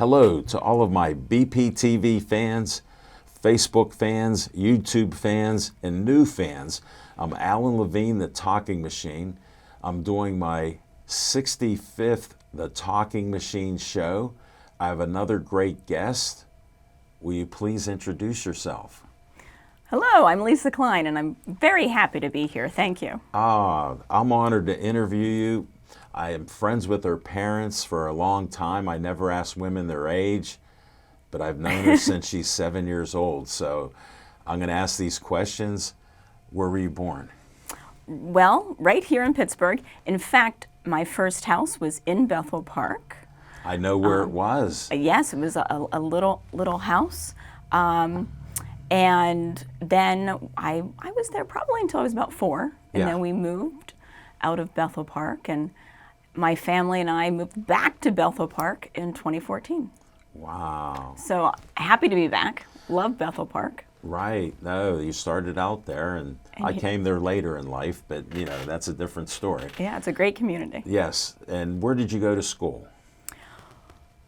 Hello to all of my BPTV fans, Facebook fans, YouTube fans, and new fans. I'm Alan Levine, the Talking Machine. I'm doing my 65th The Talking Machine show. I have another great guest. Will you please introduce yourself? Hello, I'm Lisa Klein, and I'm very happy to be here. Thank you. I'm honored to interview you. I am friends with her parents for a long time. I never ask women their age, but I've known her since she's 7 years old. So I'm going to ask these questions. Where were you born? Well, right here in Pittsburgh. In fact, my first house was in Bethel Park. I know where it was. Yes, it was a little house. And then I was there probably until I was about 4. And Yeah. then we moved out of Bethel Park. And my family and I moved back to Bethel Park in 2014. Wow. So happy to be back. Love Bethel Park. Right. No, you started out there, and I came there later in life, but that's a different story. Yeah, it's a great community. Yes. And where did you go to school?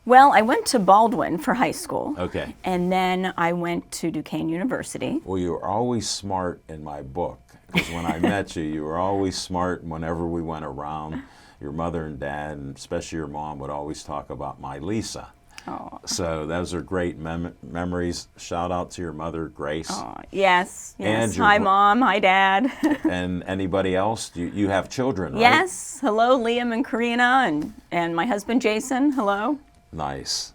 Well, I went to Baldwin for high school. Okay. And then I went to Duquesne University. Well, you were always smart in my book, because when I met you, you were always smart. Whenever we went around, your mother and dad, and especially your mom, would always talk about my Lisa. Oh. So those are great memories. Shout out to your mother, Grace. Oh, yes. And your Hi, Mom. Hi, Dad. And anybody else? You have children, right? Yes. Hello, Liam and Karina, and my husband, Jason. Hello. Nice.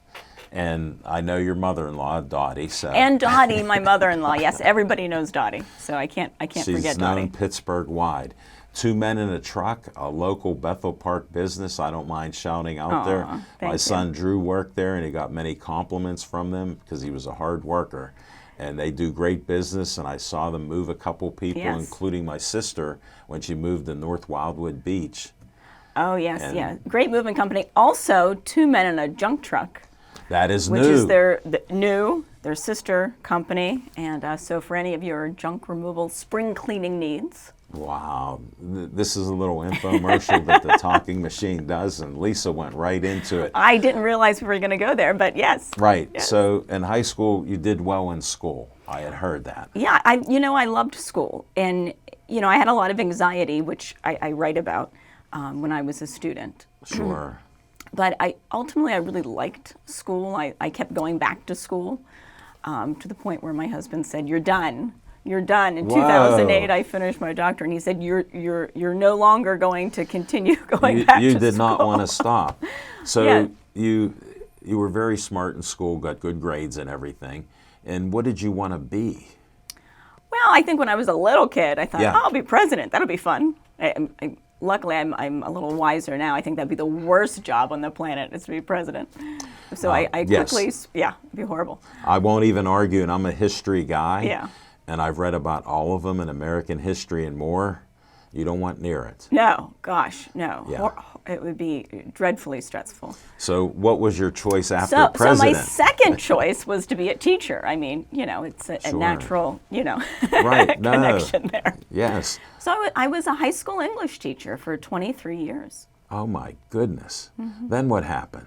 And I know your mother-in-law, Dottie. So. And Dottie, my mother-in-law. Yes, everybody knows Dottie, so I can't forget Dottie. She's known Pittsburgh-wide. 2 men in a truck, a local Bethel Park business. I don't mind shouting out there. My son Drew worked there, and he got many compliments from them because he was a hard worker. And they do great business, and I saw them move a couple people, including my sister, when she moved to North Wildwood Beach. Oh, yes, yeah. Great moving company. Also, 2 men in a junk truck. That is new. Which is their sister company. And so for any of your junk removal spring cleaning needs. Wow. This is a little infomercial that the Talking Machine does, and Lisa went right into it. I didn't realize we were going to go there, but yes. Right. Yes. So in high school, you did well in school. I had heard that. Yeah, I loved school. And, I had a lot of anxiety, which I write about when I was a student. Sure. But I really liked school. I kept going back to school to the point where my husband said, "You're done. You're done." In 2008, I finished my doctorate, and he said, "You're no longer going to continue going back to school." You did not want to stop. So Yeah. you were very smart in school, got good grades and everything. And what did you want to be? Well, I think when I was a little kid, I thought, I'll be president. That'll be fun. Luckily, I'm a little wiser now. I think that'd be the worst job on the planet, is to be president. So I quickly, it'd be horrible. I won't even argue, and I'm a history guy. Yeah. And I've read about all of them in American history and more. You don't want near it. No, gosh, no. Yeah. It would be dreadfully stressful. So what was your choice after president? So my second choice was to be a teacher. I mean, it's a natural, right. connection there. Yes. So I was a high school English teacher for 23 years. Oh my goodness. Then what happened?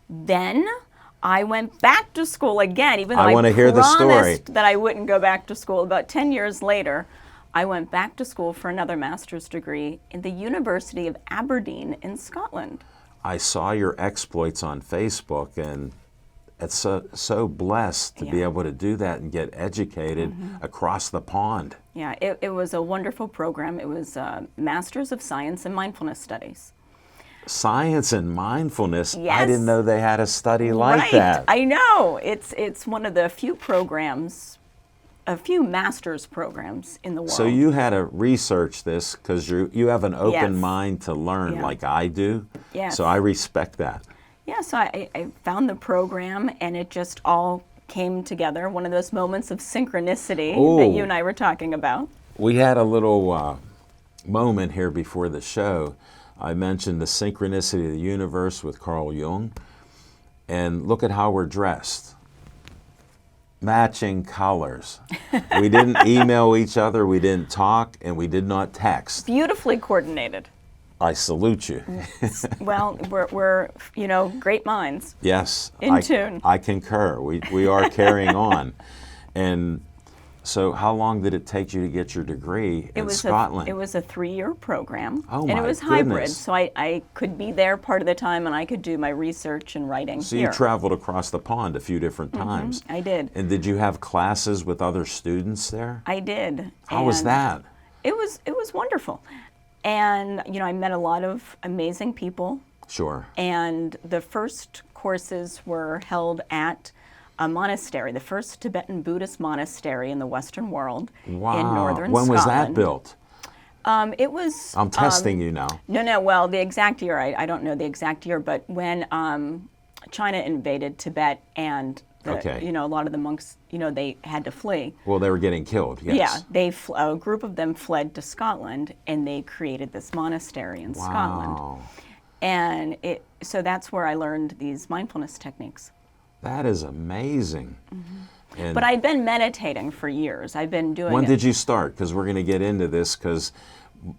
Then I went back to school again, even though I want to hear the story. promised that I wouldn't go back to school. About 10 years later, I went back to school for another master's degree in the University of Aberdeen in Scotland. I saw your exploits on Facebook, and it's so blessed to be able to do that and get educated across the pond. Yeah, it was a wonderful program. It was Masters of Science and Mindfulness Studies. Science and mindfulness. Yes. I didn't know they had a study like that. I know. It's one of the few programs, a few master's programs in the world. So you had to research this because you have an open Yes. mind to learn like I do. Yes. So I respect that. Yeah, so I found the program, and it just all came together. One of those moments of synchronicity that you and I were talking about. We had a little moment here before the show. I mentioned the synchronicity of the universe with Carl Jung. And look at how we're dressed. Matching colors. We didn't email each other, we didn't talk, and we did not text. Beautifully coordinated. I salute you. Well, we're great minds. Yes, In tune. I concur. We are carrying on. And so how long did it take you to get your degree in Scotland? It was a 3-year program. Oh, and my it was hybrid. goodness. So I could be there part of the time and I could do my research and writing So here. you traveled across the pond a few different times. I did. And did you have classes with other students there? I did. How was And that? It was wonderful. And I met a lot of amazing people. Sure. And the first courses were held at a monastery, the first Tibetan Buddhist monastery in the Western world Wow. in northern When Scotland. was that built? It was. I'm testing you now. No. Well, the exact year, I don't know the exact year, but when China invaded Tibet and Okay. a lot of the monks, they had to flee. Well, they were getting killed, yes. Yeah, a group of them fled to Scotland, and they created this monastery in Scotland. Wow. And so that's where I learned these mindfulness techniques. That is amazing. And But I'd been meditating for years. I've been doing when it. did you start? Because we're going to get into this because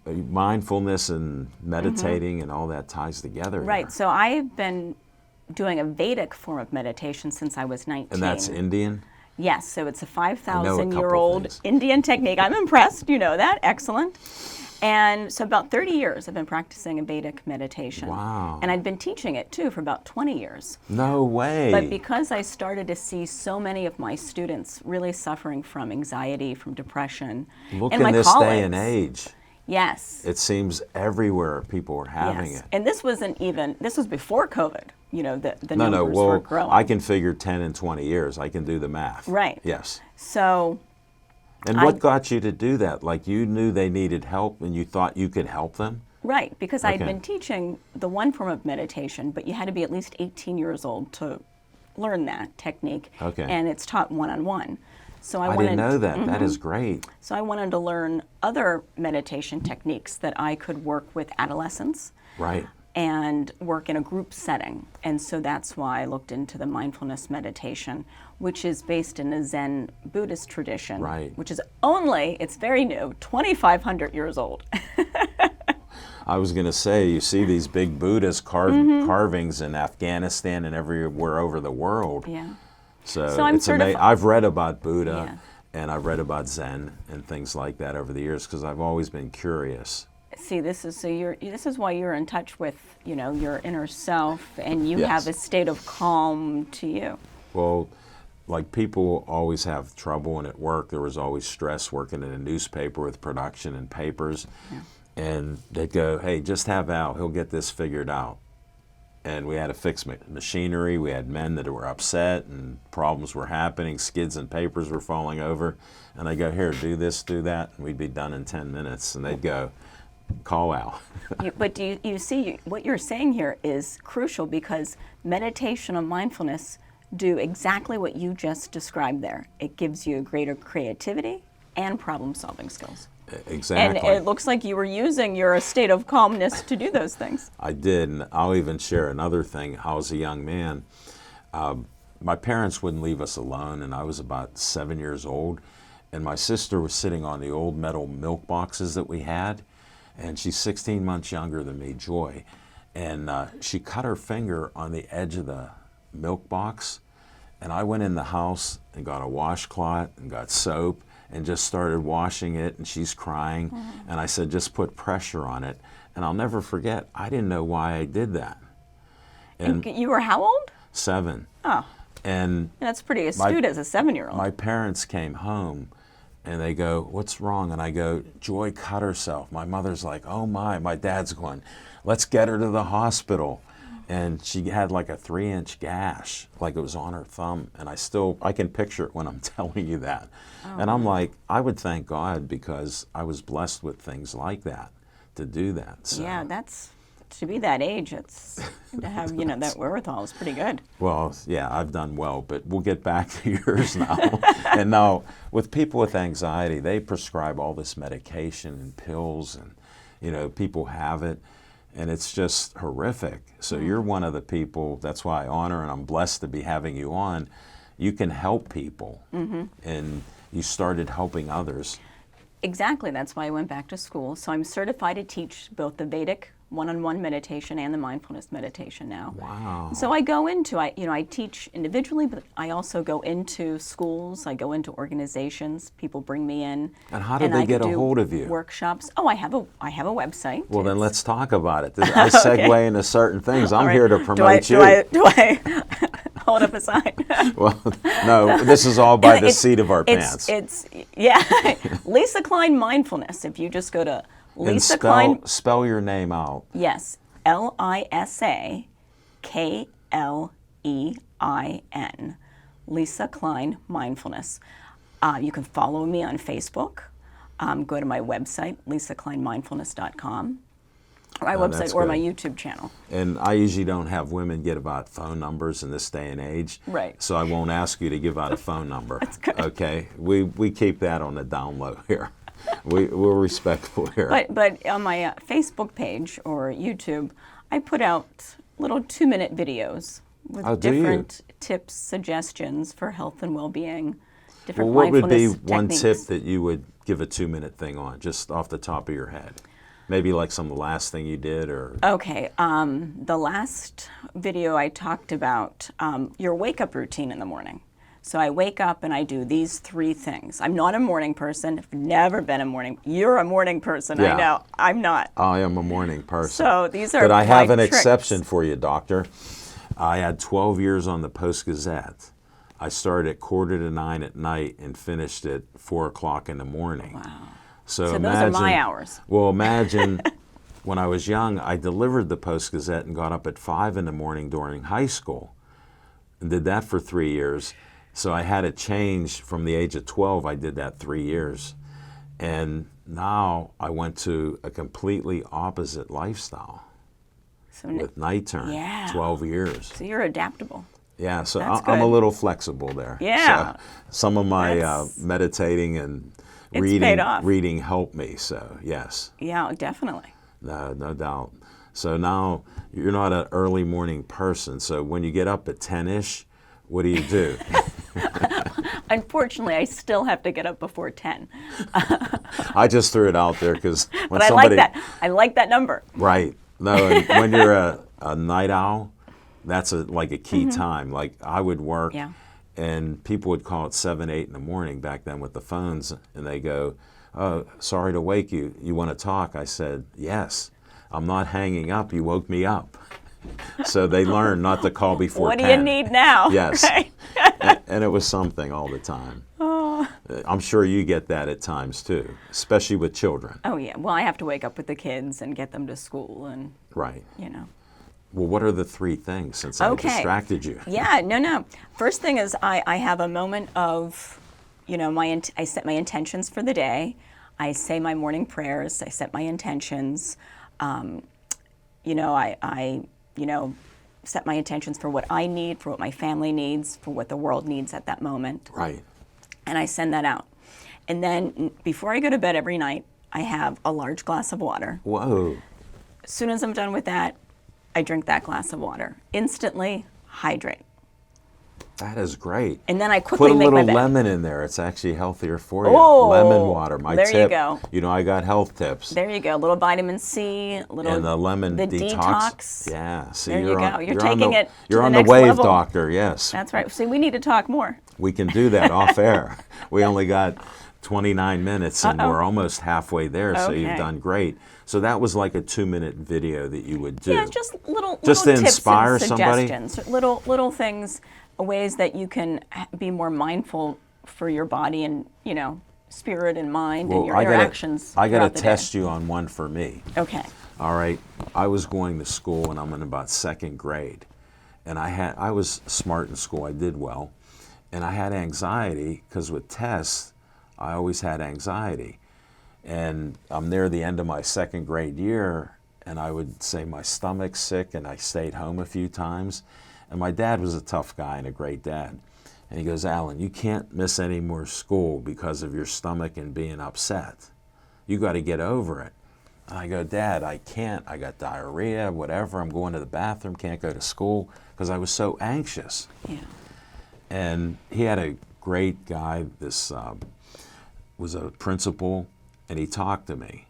mindfulness and meditating and all that ties together. Right. there. So I've been doing a Vedic form of meditation since I was 19. And that's Indian? Yes. So it's a couple 5,000-year-old things. Indian technique. I'm impressed. You know that. Excellent. And so about 30 years I've been practicing a Vedic meditation. Wow. And I'd been teaching it too for about 20 years. No way. But because I started to see so many of my students really suffering from anxiety, from depression, Look and in my this colleagues, day and age. yes, It seems everywhere people are having yes, it. and this was before COVID. The No, numbers well, were growing. I can figure 10 and 20 years. I can do the math. Right. Yes. So And what got you to do that? Like you knew they needed help and you thought you could help them? right, because I'd Okay. been teaching the one form of meditation, but you had to be at least 18 years old to learn that technique. Okay. And it's taught one-on-one. So I wanted, didn't know that. That is great. So I wanted to learn other meditation techniques that I could work with adolescents. Right. And work in a group setting. And so that's why I looked into the mindfulness meditation, which is based in a Zen Buddhist tradition, Right. which is it's very new, 2,500 years old. I was going to say, you see these big Buddhist carvings in Afghanistan and everywhere over the world. Yeah. So I'm it's amazing. certified. I've read about Buddha Yeah. and I've read about Zen and things like that over the years because I've always been curious. See, this is why you're in touch with, your inner self, and you Yes. have a state of calm to you. Well, like people always have trouble, and at work there was always stress working in a newspaper with production and papers. And they'd go, hey, just have Al, he'll get this figured out. And we had to fix machinery, we had men that were upset and problems were happening, skids and papers were falling over. And I go, here, do this, do that, and we'd be done in 10 minutes. And they'd go, call Al. But do you see, what you're saying here is crucial because meditation and mindfulness do exactly what you just described there. It gives you greater creativity and problem-solving skills. Exactly. And it looks like you were using your state of calmness to do those things. I did, and I'll even share another thing. I was a young man. My parents wouldn't leave us alone, and I was about 7 years old. And my sister was sitting on the old metal milk boxes that we had, and she's 16 months younger than me, Joy. And she cut her finger on the edge of the milk box, and I went in the house and got a washcloth and got soap and just started washing it, and she's crying. And I said, just put pressure on it. And I'll never forget, I didn't know why I did that. And You were how old? 7. Oh, And that's pretty astute as a 7-year-old. my parents came home and they go, what's wrong? And I go, Joy cut herself. My mother's like, oh my dad's going, let's get her to the hospital. And she had like a 3-inch gash, like it was on her thumb. And I can picture it when I'm telling you that. And I'm like, I would thank God because I was blessed with things like that, to do that. So, Yeah, to be that age, it's to have, that wherewithal is pretty good. well, yeah, I've done well, but we'll get back to yours now. And now, with people with anxiety, they prescribe all this medication and pills, and, people have it, and it's just horrific. So you're one of the people, that's why I honor and I'm blessed to be having you on. You can help people, and you started helping others. Exactly. That's why I went back to school. So I'm certified to teach both the Vedic one-on-one meditation and the mindfulness meditation now. Wow. So I go into, I teach individually, but I also go into schools, I go into organizations, people bring me in. And how did they I get a do hold of you? Workshops. Oh, I have a website. Well, then It's- let's talk about it. I segue into certain things. I'm All right. here to promote you. Do I hold up a sign? Well, no, this is all by the It's- seat of our pants. It's yeah. Lisa Klein Mindfulness. If you just go to And Lisa Klein, spell your name out. yes, LisaKlein, Lisa Klein Mindfulness. You can follow me on Facebook. Go to my website, lisakleinmindfulness.com, or my that's website or good. my YouTube channel. And I usually don't have women get about phone numbers in this day and age. Right. So I won't ask you to give out a phone number. That's good. Okay? We keep that on the down low here. We're respectful here. But on my Facebook page or YouTube, I put out little 2-minute videos with Oh, do you? different tips, suggestions for health and well-being, different Well, what would be mindfulness one tip techniques. that you would give a 2-minute thing on, just off the top of your head? Maybe like the last thing you did, or Okay, the last video I talked about your wake-up routine in the morning. So I wake up and I do these 3 things. I'm not a morning person. I've never been a morning. You're a morning person. Yeah. I know. I'm not. I am a morning person. So these are But I have my an tricks. exception for you, doctor. I had 12 years on the Post-Gazette. I started at 8:45 at night and finished at 4 o'clock in the morning. Wow. So So imagine, those are my hours. Well, imagine when I was young, I delivered the Post-Gazette and got up at 5 in the morning during high school and did that for 3 years. So I had to change from the age of 12. I did that 3 years. And now I went to a completely opposite lifestyle So, with night turn, Yeah. 12 years. so you're adaptable. Yeah, so That's I'm a good. little flexible there. Yeah. So some of my That's- meditating and It's reading paid off. reading helped me. So yes, Yeah, definitely. no doubt. So now you're not an early morning person. So when you get up at 10-ish, what do you do? Unfortunately, I still have to get up before 10. I just threw it out there because when But I somebody like that. I like that number. right. No, and when you're a night owl, that's like a key time. Like I would work, Yeah. and people would call at 7, 8 in the morning back then with the phones, and they go, "Oh, sorry to wake you. You want to talk?" I said, "Yes. I'm not hanging up. You woke me up." So they learned not to call before What 10. do you need now? Yes. Right? And it was something all the time. Oh. I'm sure you get that at times too, especially with children. Oh, yeah. Well, I have to wake up with the kids and get them to school and, Right. you know. Well, what are the 3 things since I Okay. distracted you? Yeah, no. First thing is I have a moment of, I set my intentions for the day. I say my morning prayers. I set my intentions. I set my intentions for what I need, for what my family needs, for what the world needs at that moment. Right. And I send that out. And then before I go to bed every night, I have a large glass of water. Whoa. As soon as I'm done with that, I drink that glass of water. Instantly hydrate. That is great. And then I quickly Put a make my little bed. lemon in there. It's actually healthier for you. Oh, Lemon water, my there you tip. go. You know, I got health tips. There you go. A little vitamin C, a little And the lemon the detox. Yeah. See, There you you're go. on, You're taking on the, it to You're the on the next wave, level. doctor. Yes. That's right. See, we need to talk more. We can do that off air. We only got 29 minutes and we're almost halfway there, so you've Okay. done great. So that was like a 2-minute video that you would do. Yeah, just little Just to tips inspire and somebody? suggestions. Little things, ways that you can be more mindful for your body and spirit and mind and your interactions. I got throughout to the day. test you on one for me. Okay. All right, I was going to school and I'm in about 2nd grade, and I was smart in school. I did well, and I had anxiety because with tests, I always had anxiety, and I'm near the end of my 2nd grade year, and I would say my stomach's sick, and I stayed home a few times, and my dad was a tough guy and a great dad, and he goes, "Alan, you can't miss any more school because of your stomach and being upset. You got to get over it." And I go, "Dad, I can't. I got diarrhea, whatever. I'm going to the bathroom, can't go to school," because I was so anxious. Yeah. And he had a great guy, this was a principal, and he talked to me.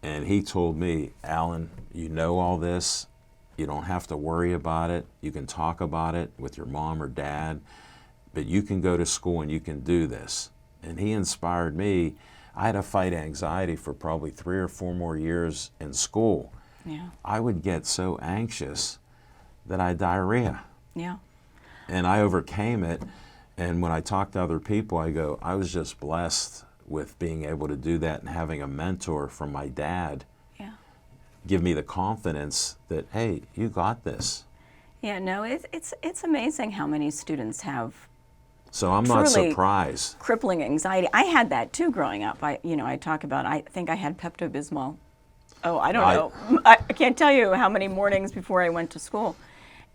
And he told me, Alan, you know all this. You don't have to worry about it. You can talk about it with your mom or dad, but you can go to school and you can do this. And he inspired me. I had to fight anxiety for probably 3 or 4 more years in school. Yeah. I would get so anxious that I had diarrhea. Yeah. And I overcame it. And when I talk to other people, I go, I was just blessed with being able to do that and having a mentor from my dad Yeah. give me the confidence that, hey, you got this. Yeah, no, it's amazing how many students have So I'm not Truly. surprised. crippling anxiety. I had that too growing up. I talk about, I think I had Pepto-Bismol. Oh, I don't know. I can't tell you how many mornings before I went to school.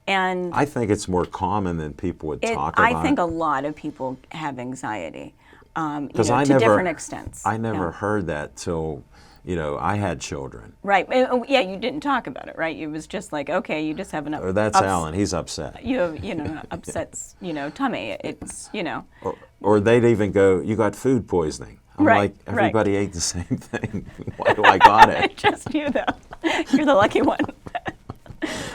And I think it's more common than people would talk about. I think a lot of people have anxiety, Because to different extents. I never Yeah. heard that till, I had children. Right. Yeah, you didn't talk about it, right? It was just like, okay, you just have an Or that's Alan, he's upset. You have, upsets, tummy. It's, Or they'd even go, you got food poisoning. I'm Right, like, right. everybody ate the same thing. Why do I got it? just you though. You're the lucky one.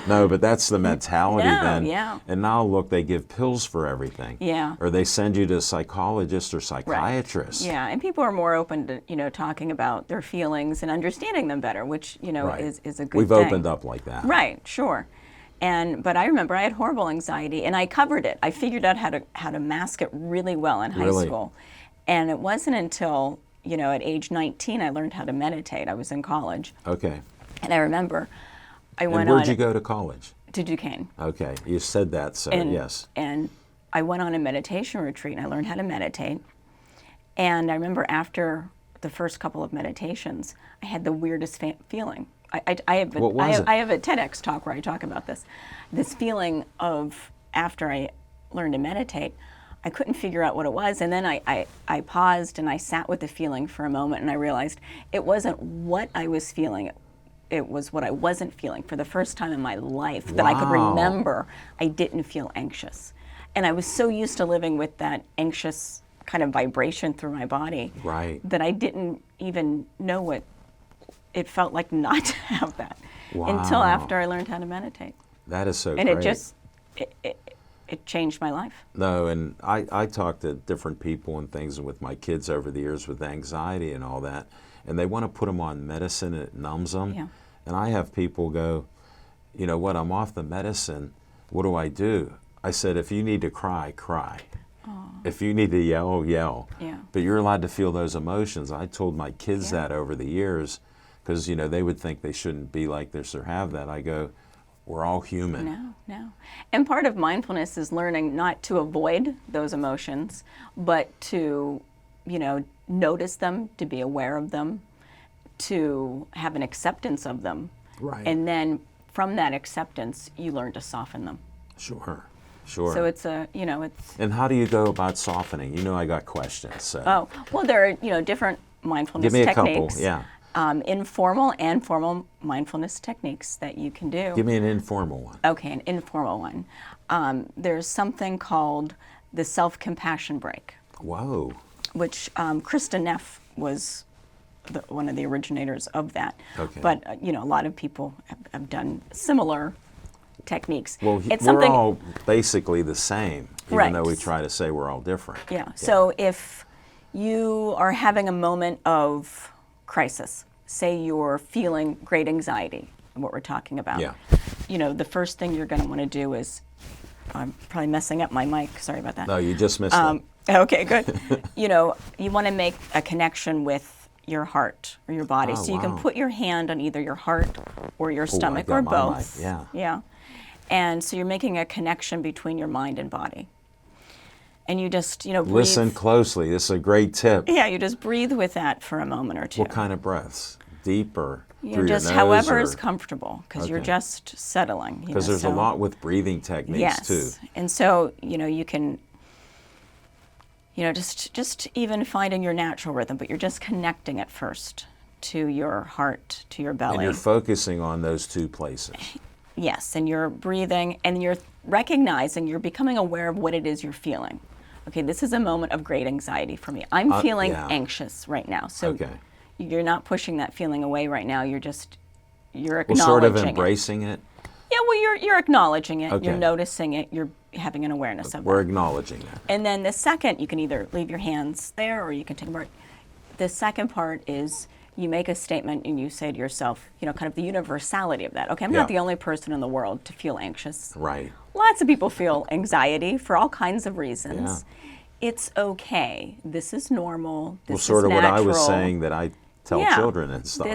No, but that's the mentality No, then. yeah. And now look, they give pills for everything. Yeah. Or they send you to a psychologist or psychiatrist. Yeah, and people are more open to, talking about their feelings and understanding them better, which, Right. is a good We've thing. opened up like that. Right, sure. But I remember I had horrible anxiety, and I covered it. I figured out how to mask it really well in high Really? school. And it wasn't until, at age 19 I learned how to meditate. I was in college. Okay. And I remember I And went where'd on you go to college? to Duquesne. Okay. You said that, so yes. And I went on a meditation retreat, and I learned how to meditate. And I remember after the first couple of meditations, I had the weirdest feeling. I have What was it? I have a TEDx talk where I talk about this. This feeling of, after I learned to meditate, I couldn't figure out what it was. And then I paused and I sat with the feeling for a moment, and I realized it wasn't what I was feeling. It was what I wasn't feeling. For the first time in my life that I could Wow. remember, I didn't feel anxious. And I was so used to living with that anxious kind of vibration through my body Right. that I didn't even know what it felt like not to have that until Wow. after I learned how to meditate. That is so And great. it just, it changed my life. No, and I talk to different people and things with my kids over the years with anxiety and all that, and they want to put them on medicine and it numbs them. Yeah. And I have people go, you know what, I'm off the medicine, what do I do? I said, if you need to cry, cry. If you need to yell, yell. Yeah. But you're allowed to feel those emotions. I told my kids Yeah. that over the years because, they would think they shouldn't be like this or have that. I go, we're all human. No. And part of mindfulness is learning not to avoid those emotions, but to, notice them, to be aware of them, to have an acceptance of them. Right. And then from that acceptance, you learn to soften them. Sure. So it's it's, And how do you go about softening? I got questions. So there are, different mindfulness give me a techniques. couple. Yeah. Informal and formal mindfulness techniques that you can do. Give me an informal one. Okay, an informal one. There's something called the self-compassion break, Whoa. which Krista Neff was one of the originators of that. Okay. But a lot of people have done similar techniques. Well, it's we're something. all basically the same, even Right. though we try to say we're all different. Yeah. So if you are having a moment of crisis, say you're feeling great anxiety, what we're talking about. Yeah. The first thing you're going to want to do is, I'm probably messing up my mic. Sorry about that. No, you just missed it. Okay, good. You want to make a connection with your heart or your body. Oh, So you can wow. put your hand on either your heart or your stomach got or my both. mic, yeah. Yeah. And so you're making a connection between your mind and body. And you just, breathe. Listen closely. This is a great tip. Yeah, you just breathe with that for a moment or two. What kind of breaths? Deeper You through just your nose? however or- is comfortable, because you're Okay. just settling. Because there's a lot with breathing techniques yes. too. And so, you can, just even finding your natural rhythm, but you're just connecting it first to your heart, to your belly. And you're focusing on those two places. Yes, and you're breathing, and you're recognizing, you're becoming aware of what it is you're feeling. Okay, this is a moment of great anxiety for me. I'm feeling yeah. anxious right now. So Okay. you're not pushing that feeling away right now. You're Well, acknowledging sort of it. embracing it. Yeah, well, you're acknowledging it. Okay. You're noticing it. You're having an awareness of We're it. acknowledging that. And then the second, you can either leave your hands there or you can take them apart. The second part is you make a statement and you say to yourself, kind of the universality of that. Okay, I'm Yeah. not the only person in the world to feel anxious. Right. Lots of people feel anxiety for all kinds of reasons. It's okay. This is normal. This Well, sort is of what I was natural. saying that I tell Yeah. children and stuff.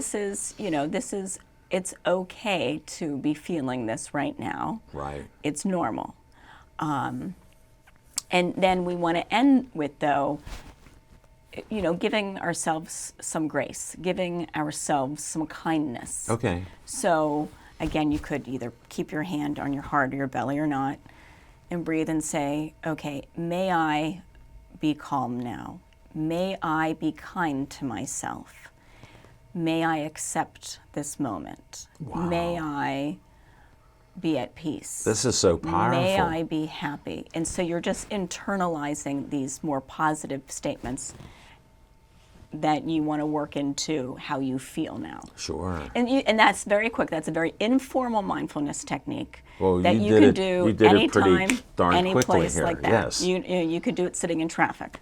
It's okay to be feeling this right now. Right. It's normal. And then we want to end with, though, giving ourselves some grace, giving ourselves some kindness. Okay. So, again, you could either keep your hand on your heart or your belly or not, and breathe and say, okay, may I be calm now? May I be kind to myself? May I accept this moment? Wow. May I be at peace? This is so powerful. May I be happy? And so you're just internalizing these more positive statements that you want to work into how you feel now. Sure. And that's very quick. That's a very informal mindfulness technique Well, that you you did can it- do you did it pretty anytime, darn any quickly place here, like that. yes. You could do it sitting in traffic.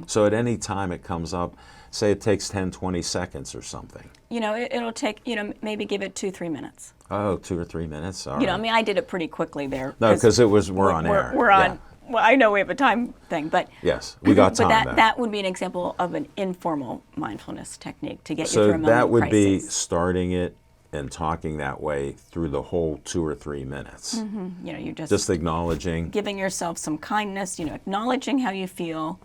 So at any time it comes up, say it takes 10, 20 seconds or something. It'll take, maybe give it 2-3 minutes. Oh, 2 or 3 minutes. All right. I mean, I did it pretty quickly there. No, because we're on air. We're on. Yeah. Well, I know we have a time thing, but Yes, we got time. But though. that would be an example of an informal mindfulness technique to get you So through a moment that of would be crisis. starting it and talking that way through the whole 2 or 3 minutes. You're Just acknowledging. giving yourself some kindness, acknowledging how you feel.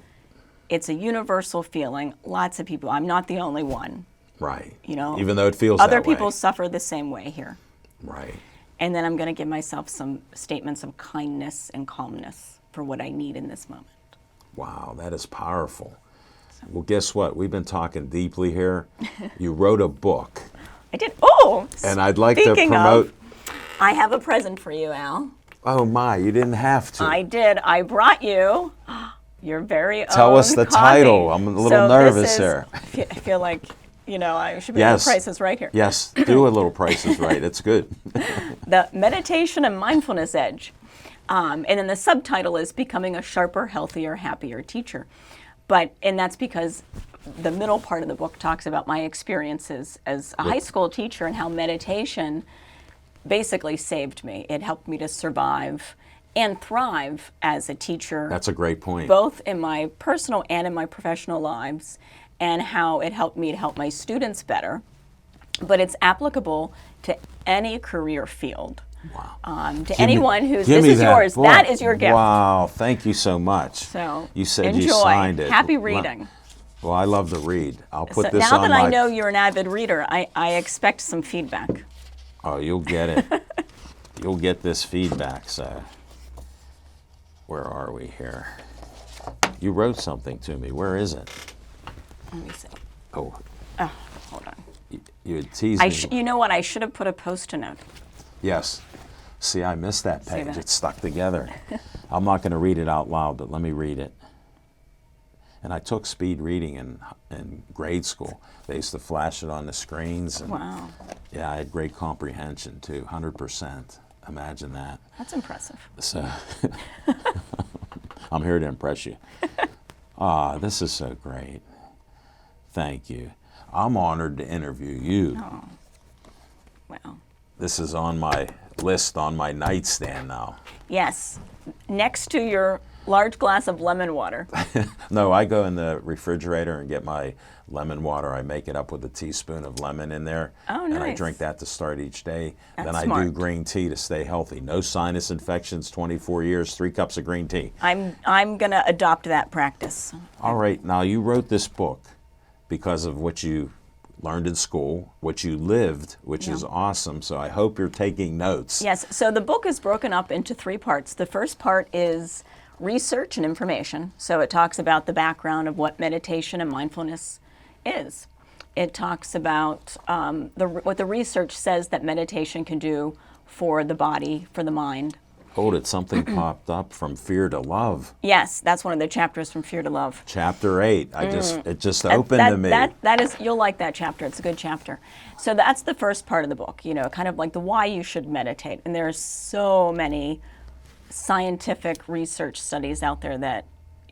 It's a universal feeling. Lots of people, I'm not the only one. Right. Even though it feels Other that way. people suffer the same way here. Right. And then I'm going to give myself some statements of kindness and calmness for what I need in this moment. Wow, that is powerful. Well, guess what? We've been talking deeply here. You wrote a book, I did. Oh, and I'd like to speaking promote. of, I have a present for you, Al. Oh my, you didn't have to. I did. I brought you your very own Tell us the copy. title. I'm a little So nervous this is, here. I feel like, I should be Yes. the prices right here. Yes, do a little Price is Right. It's good. The Meditation and Mindfulness Edge. And then the subtitle is Becoming a Sharper, Healthier, Happier Teacher. And that's because the middle part of the book talks about my experiences as a high school teacher and how meditation basically saved me. It helped me to survive and thrive as a teacher. That's a great point. Both in my personal and in my professional lives, and how it helped me to help my students better. But it's applicable to any career field. Wow. To anyone who's, Give this me is that yours. book. That is your gift. Wow, thank you so much. So you said enjoy. you signed it. Happy Wow. reading. Well, I love to read. I'll put So this now on that my. I know you're an avid reader, I expect some feedback. Oh, you'll get it. You'll get this feedback. So, where are we here? You wrote something to me. Where is it? Let me see. Oh, Oh, hold on. you had teased me. You know what? I should have put a Post-it note. Yes. See, I missed that See page. that? It's stuck together. I'm not going to read it out loud, but let me read it. And I took speed reading in grade school. They used to flash it on the screens. And Wow, yeah, I had great comprehension too, 100%. Imagine that. that's impressive. So I'm here to impress you. This is so great. Thank you. I'm honored to interview you. Oh, well, This is on my list on my nightstand now. yes. Next to your large glass of lemon water. No, I go in the refrigerator and get my lemon water. I make it up with a teaspoon of lemon in there. Oh, And I nice. drink that to start each day. That's Then I do smart. green tea to stay healthy. No sinus infections, 24 years, 3 cups of green tea. I'm gonna adopt that practice. All right, now you wrote this book because of what you learned in school, what you lived, which is awesome. So I hope you're taking notes. Yes, so the book is broken up into 3 parts. The first part is research and information. So it talks about the background of what meditation and mindfulness is. It talks about what the research says that meditation can do for the body, for the mind, Oh, did something popped up from Fear to Love? Yes, that's one of the chapters from Fear to Love. Chapter 8. It just opened to me. That is, you'll like that chapter. It's a good chapter. So that's the first part of the book, you know, kind of like the why you should meditate. And there's so many scientific research studies out there that,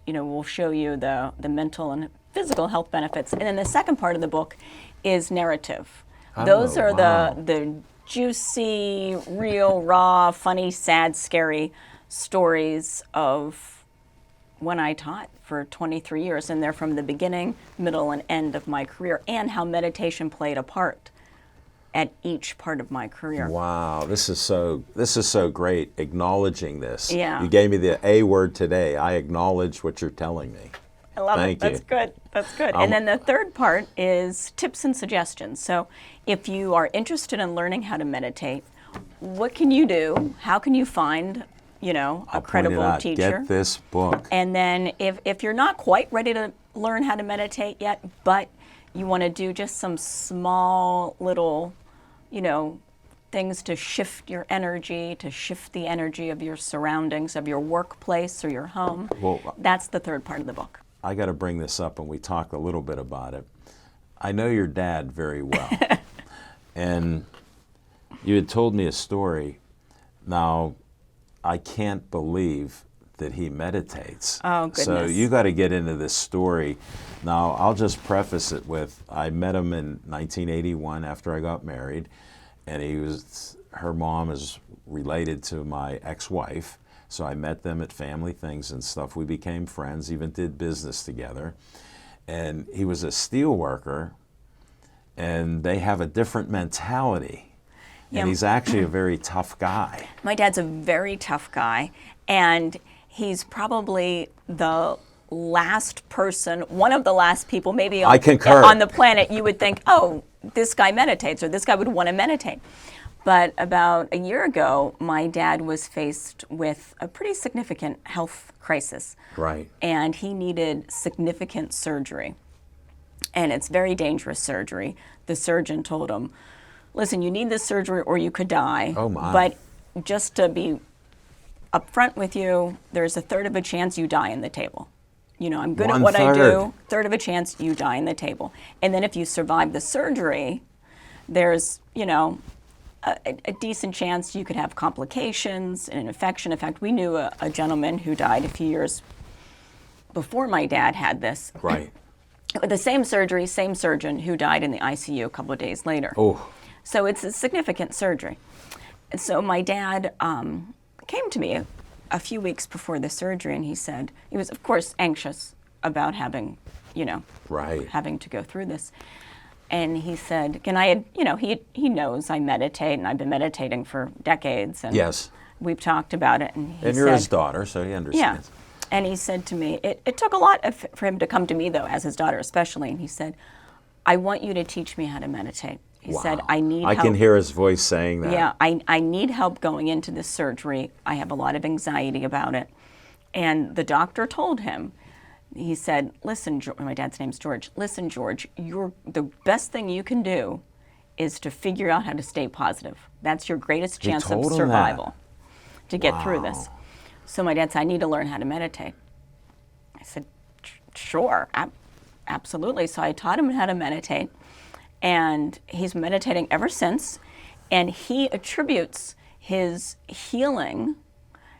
you know, will show you the mental and physical health benefits. And then the second part of the book is narrative. Those are wow. the juicy, real, raw, funny, sad, scary stories of when I taught for 23 years, and they're from the beginning, middle, and end of my career, and how meditation played a part at each part of my career. Wow, this is so great, acknowledging this. Yeah. You gave me the A word today. I acknowledge what you're telling me. I love Thank it. That's you. good. That's good. And then the third part is tips and suggestions. So if you are interested in learning how to meditate, what can you do? How can you find, you know, a I'll point it credible out. teacher? Get this book. And then if you're not quite ready to learn how to meditate yet, but you want to do just some small little, you know, things to shift your energy, to shift the energy of your surroundings, of your workplace or your home, Well, that's the third part of the book. I got to bring this up, and we talked a little bit about it. I know your dad very well. And you had told me a story. Now, I can't believe that he meditates. Oh, goodness. So you got to get into this story. Now, I'll just preface it with, I met him in 1981 after I got married, and her mom is related to my ex-wife. So I met them at family things and stuff. We became friends, even did business together. And he was a steel worker, and they have a different mentality. Yeah. And he's actually a very tough guy. My dad's a very tough guy, and he's probably the last person, one of the last people maybe I concur. on the planet you would think, oh, this guy meditates, or this guy would want to meditate. But about a year ago, my dad was faced with a pretty significant health crisis. Right. And he needed significant surgery. And it's very dangerous surgery. The surgeon told him, listen, you need this surgery or you could die. Oh, my. But just to be upfront with you, there's a third of a chance you die in the table. You know, I'm good at what I do. Third of a chance you die in the table. And then if you survive the surgery, there's, you know, a decent chance you could have complications and an infection. In fact, we knew a gentleman who died a few years before my dad had this. Right. The same surgery, same surgeon who died in the ICU a couple of days later. Oh. So it's a significant surgery. And so my dad came to me a few weeks before the surgery, and he said, he was, of course, anxious about having, you know, Right. having to go through this. And he said, he knows I meditate, and I've been meditating for decades. And Yes. we've talked about it. And And you're his daughter, so he yeah. understands. And he said to me, it took a lot for him to come to me, though, as his daughter especially. And he said, I want you to teach me how to meditate. He said, Wow. I need I help. can hear his voice saying that. Yeah, I need help going into this surgery. I have a lot of anxiety about it. And the doctor told him, he said, listen, my dad's name's George. Listen, George, the best thing you can do is to figure out how to stay positive. That's your greatest chance of told him that? survival to get through this. So my dad said, I need to learn how to meditate. I said, sure, absolutely. So I taught him how to meditate, and he's meditating ever since. And he attributes his healing,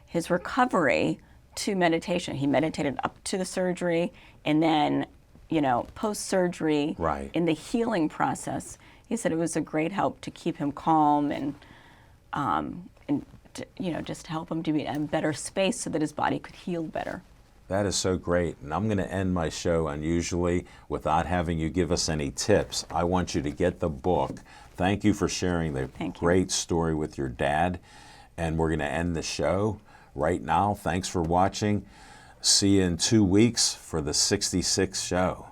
his recovery, to meditation. He meditated up to the surgery, and then, you know, post-surgery, Right. in the healing process, he said it was a great help to keep him calm and you know, just help him to be in a better space so that his body could heal better. That is so great. And I'm going to end my show unusually without having you give us any tips. I want you to get the book. Thank you for sharing the great story with your dad. And we're going to end the show right now. Thanks for watching. See you in 2 weeks for the 66th show.